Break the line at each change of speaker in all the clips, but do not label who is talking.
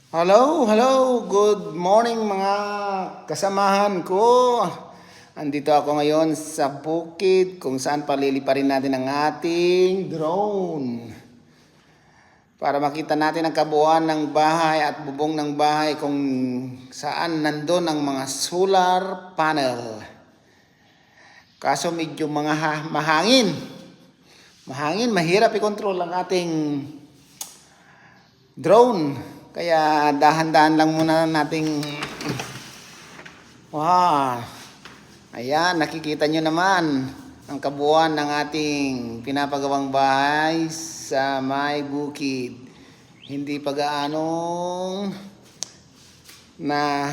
Hello, hello. Good morning mga kasamahan ko. Andito ako ngayon sa bukid kung saan paliliparin natin ang ating drone. Para makita natin ang kabuuan ng bahay at bubong ng bahay kung saan nandun ang mga solar panel. Kaso medyo mahangin. Mahangin, mahirap i-control ang ating drone. Kaya dahan-dahan lang muna nating ayan, nakikita nyo naman ang kabuuan ng ating pinapagawang bahay sa may bukid. Hindi pa gaanong na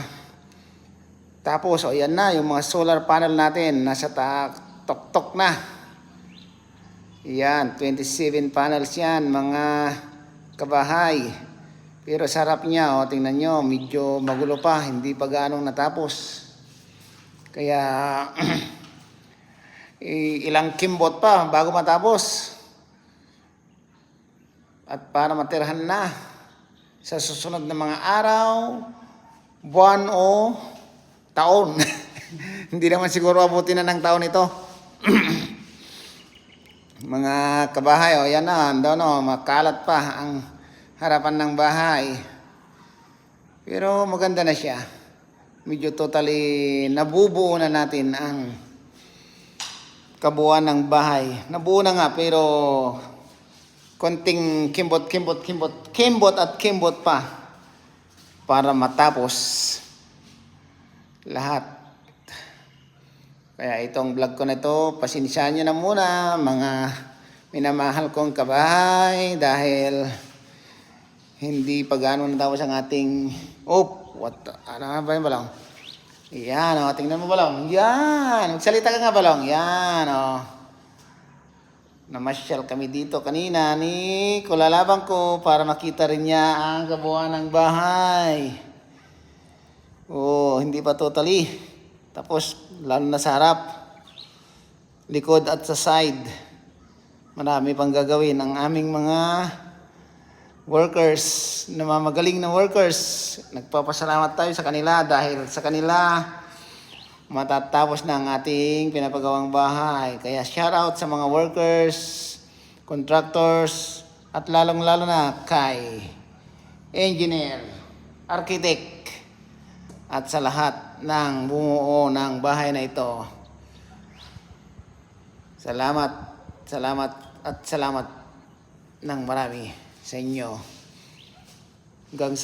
tapos. O yan na, yung mga solar panel natin nasa tok-tok na. Yan, 27 panels yan mga kabahay. Pero sarap niya, tingnan nyo, medyo magulo pa, hindi pa ganong natapos. Kaya ilang kimbot pa bago matapos. At para matirhan na sa susunod na mga araw, buwan o taon. Hindi naman siguro abutin na ng taon ito. Mga kabahay, yan na, makalat pa ang harapan ng bahay. Pero maganda na siya. Medyo totally nabubuo na natin ang kabuuan ng bahay. Nabuo na nga pero konting kimbot pa para matapos lahat. Kaya itong vlog ko na ito, pasensyahan nyo na muna mga minamahal kong kabahay dahil hindi pa gano'n natapos ang ating ano ba yung balong? Yan tingnan mo balong. Yan, magsalita ka nga balong. Yan namasyal kami dito kanina ni kulalabang ko para makita rin niya ang kabuuan ng bahay. Hindi pa totally. Tapos lalo na sa harap, likod at sa side. Marami pang gagawin ang aming mga workers, namamagaling na workers. Nagpapasalamat tayo sa kanila dahil sa kanila matatapos na ang ating pinapagawang bahay. Kaya shout out sa mga workers, contractors, at lalong-lalo na kay engineer, architect, at sa lahat ng bumuo ng bahay na ito. Salamat ng marami sa inyo. Hanggang